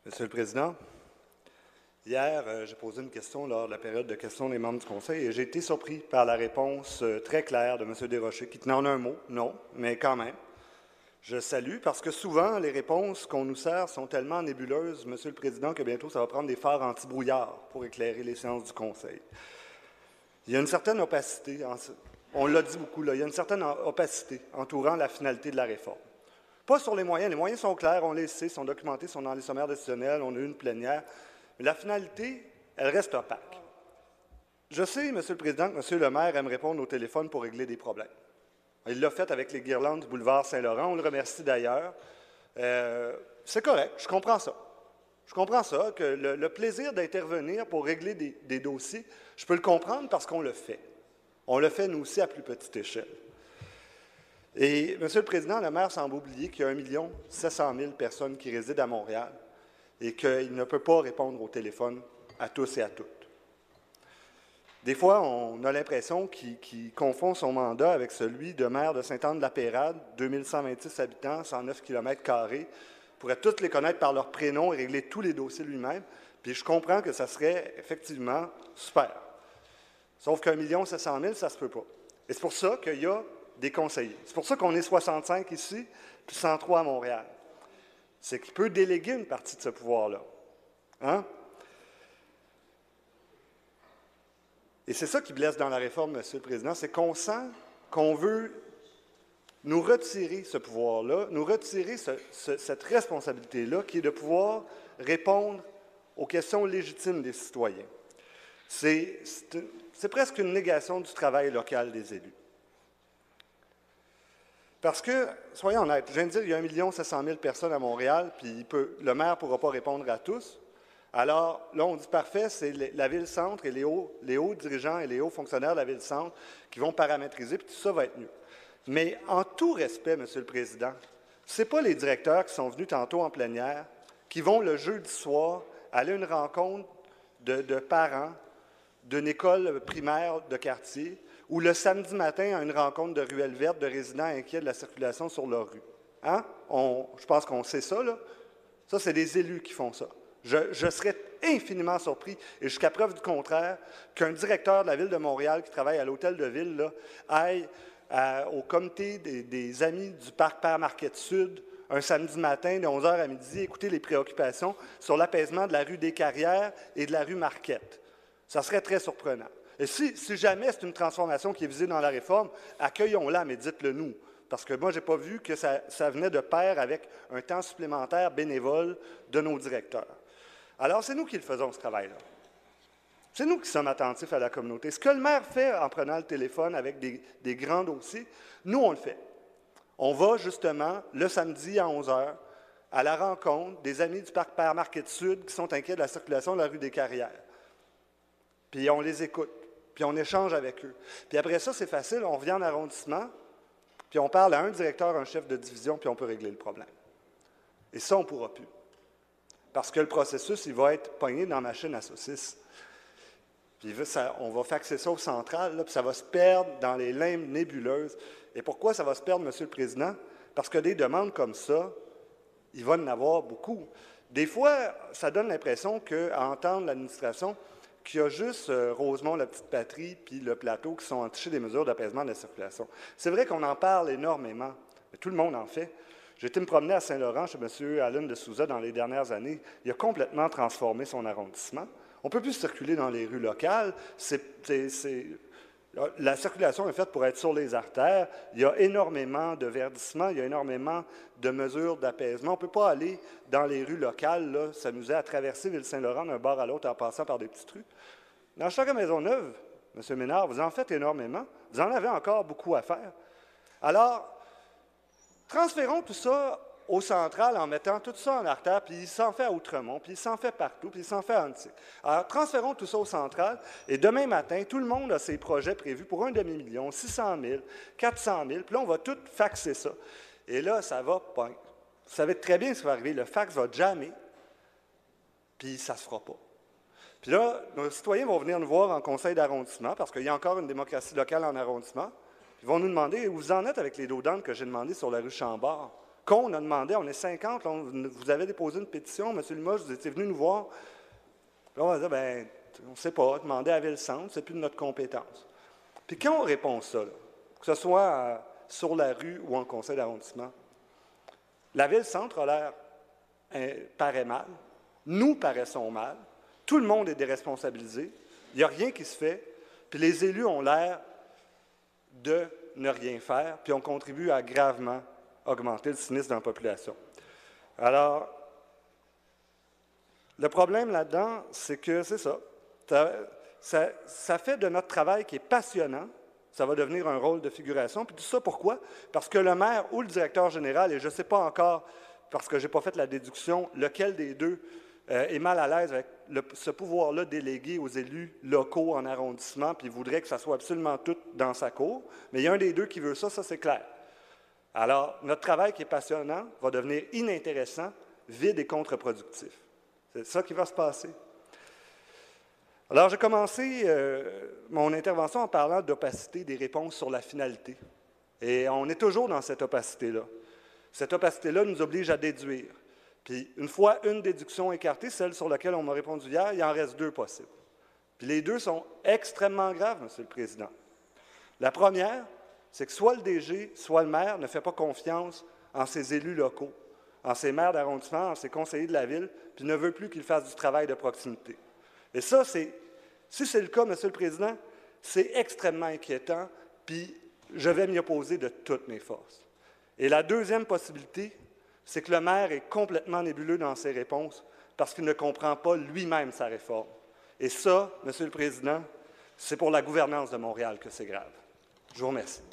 Monsieur le Président, hier, j'ai posé une question lors de la période de questions des membres du Conseil et j'ai été surpris par la réponse très claire de M. Desrochers, qui tenait en un mot, non, mais quand même. Je salue parce que souvent, les réponses qu'on nous sert sont tellement nébuleuses, Monsieur le Président, que bientôt, ça va prendre des phares anti-brouillard pour éclairer les séances du Conseil. Il y a une certaine opacité, on l'a dit beaucoup, là, il y a une certaine opacité entourant la finalité de la réforme. Pas sur les moyens sont clairs, on les sait, sont documentés, sont dans les sommaires décisionnels, on a eu une plénière, mais la finalité, elle reste opaque. Je sais, Monsieur le Président, que M. le maire aime répondre au téléphone pour régler des problèmes. Il l'a fait avec les guirlandes du boulevard Saint-Laurent, on le remercie d'ailleurs. C'est correct, je comprends ça. Je comprends ça, que le plaisir d'intervenir pour régler des dossiers, je peux le comprendre parce qu'on le fait. On le fait, nous aussi, à plus petite échelle. Et, Monsieur le Président, le maire semble oublier qu'il y a 1 700 000 personnes qui résident à Montréal et qu'il ne peut pas répondre au téléphone à tous et à toutes. Des fois, on a l'impression qu'il confond son mandat avec celui de maire de Sainte-Anne-de-la-Pérade, 2126 habitants, 109 km², pourrait tous les connaître par leur prénom et régler tous les dossiers lui-même. Puis je comprends que ça serait effectivement super. Sauf qu'1 700 000, ça ne se peut pas. Et c'est pour ça qu'il y a des conseillers. C'est pour ça qu'on est 65 ici, puis 103 à Montréal. C'est qu'il peut déléguer une partie de ce pouvoir-là. Hein? Et c'est ça qui blesse dans la réforme, Monsieur le Président, c'est qu'on sent qu'on veut nous retirer ce pouvoir-là, nous retirer cette responsabilité-là, qui est de pouvoir répondre aux questions légitimes des citoyens. C'est presque une négation du travail local des élus. Parce que, soyons honnêtes, je viens de dire qu'il y a 1 700 000 personnes à Montréal, puis le maire ne pourra pas répondre à tous. Alors, là, on dit parfait, c'est la ville-centre et les hauts dirigeants et les hauts fonctionnaires de la ville-centre qui vont paramétriser, puis tout ça va être mieux. Mais en tout respect, Monsieur le Président, ce n'est pas les directeurs qui sont venus tantôt en plénière, qui vont le jeudi soir aller à une rencontre de parents d'une école primaire de quartier, ou le samedi matin à une rencontre de ruelle verte de résidents inquiets de la circulation sur leur rue. Hein? Je pense qu'on sait ça, là. Ça, c'est des élus qui font ça. Je serais infiniment surpris, et jusqu'à preuve du contraire, qu'un directeur de la Ville de Montréal qui travaille à l'hôtel de ville là, aille au comité des amis du parc Père Marquette Sud un samedi matin de 11h à midi, écouter les préoccupations sur l'apaisement de la rue des Carrières et de la rue Marquette. Ça serait très surprenant. Et si jamais c'est une transformation qui est visée dans la réforme, accueillons-la, mais dites-le nous. Parce que moi, je n'ai pas vu que ça venait de pair avec un temps supplémentaire bénévole de nos directeurs. Alors, c'est nous qui le faisons, ce travail-là. C'est nous qui sommes attentifs à la communauté. Ce que le maire fait en prenant le téléphone avec des grands dossiers, nous, on le fait. On va justement, le samedi à 11h, à la rencontre des amis du parc Père Marquette Sud qui sont inquiets de la circulation de la rue des Carrières. Puis on les écoute, puis on échange avec eux. Puis après ça, c'est facile, on revient en arrondissement, puis on parle à un directeur, un chef de division, puis on peut régler le problème. Et ça, on ne pourra plus. Parce que le processus, il va être pogné dans la machine à saucisses. Puis on va faxer ça au central, là, puis ça va se perdre dans les limbes nébuleuses. Et pourquoi ça va se perdre, Monsieur le Président? Parce que des demandes comme ça, il va y en avoir beaucoup. Des fois, ça donne l'impression qu'à entendre l'administration, qu'il y a juste Rosemont, la petite patrie, puis le plateau qui sont entichés des mesures d'apaisement de la circulation. C'est vrai qu'on en parle énormément, mais tout le monde en fait. J'ai été me promener à Saint-Laurent chez M. Allen de Souza dans les dernières années. Il a complètement transformé son arrondissement. On ne peut plus circuler dans les rues locales. La circulation est faite pour être sur les artères. Il y a énormément de verdissement, il y a énormément de mesures d'apaisement. On ne peut pas aller dans les rues locales, là, s'amuser à traverser Ville-Saint-Laurent d'un bord à l'autre en passant par des petites rues. Dans chaque Maisonneuve, M. Ménard, vous en faites énormément. Vous en avez encore beaucoup à faire. Alors, transférons tout ça au central en mettant tout ça en artère, puis il s'en fait à Outremont, puis il s'en fait partout, puis il s'en fait à Antique. Alors, transférons tout ça au central, et demain matin, tout le monde a ses projets prévus pour 1 demi-million, 600 000, 400 000, puis là, on va tout faxer ça. Et là, ça va pas. Vous savez très bien ce qui va arriver, le fax va jammer, puis ça ne se fera pas. Puis là, nos citoyens vont venir nous voir en conseil d'arrondissement, parce qu'il y a encore une démocratie locale en arrondissement. Ils vont nous demander où vous en êtes avec les dos d'âne que j'ai demandé sur la rue Chambord. qu'on a demandé, on est 50, là, vous avez déposé une pétition, M. Limoges, vous étiez venu nous voir. Là, on va dire, bien, on ne sait pas, demander à Ville-Centre, c'est plus de notre compétence. Puis quand on répond ça, là, que ce soit sur la rue ou en conseil d'arrondissement, la Ville-Centre a l'air, paraît mal, nous paraissons mal, tout le monde est déresponsabilisé, il n'y a rien qui se fait, puis les élus ont l'air de ne rien faire, puis on contribue à gravement augmenter le cynisme dans la population. Alors, le problème là-dedans, c'est que c'est ça. Ça fait de notre travail qui est passionnant, ça va devenir un rôle de figuration. Puis tout ça, pourquoi? Parce que le maire ou le directeur général, et je ne sais pas encore, parce que je n'ai pas fait la déduction, lequel des deux est mal à l'aise avec ce pouvoir-là délégué aux élus locaux en arrondissement, puis il voudrait que ça soit absolument tout dans sa cour. Mais il y a un des deux qui veut ça c'est clair. Alors, notre travail qui est passionnant va devenir inintéressant, vide et contre-productif. C'est ça qui va se passer. Alors, j'ai commencé mon intervention en parlant d'opacité des réponses sur la finalité. Et on est toujours dans cette opacité-là. Cette opacité-là nous oblige à déduire. Puis, une fois une déduction écartée, celle sur laquelle on m'a répondu hier, il en reste deux possibles. Puis, les deux sont extrêmement graves, M. le Président. La première, c'est que soit le DG, soit le maire ne fait pas confiance en ses élus locaux, en ses maires d'arrondissement, en ses conseillers de la ville, puis ne veut plus qu'ils fassent du travail de proximité. Et ça, si c'est le cas, M. le Président, c'est extrêmement inquiétant, puis je vais m'y opposer de toutes mes forces. Et la deuxième possibilité, c'est que le maire est complètement nébuleux dans ses réponses parce qu'il ne comprend pas lui-même sa réforme. Et ça, M. le Président, c'est pour la gouvernance de Montréal que c'est grave. Je vous remercie.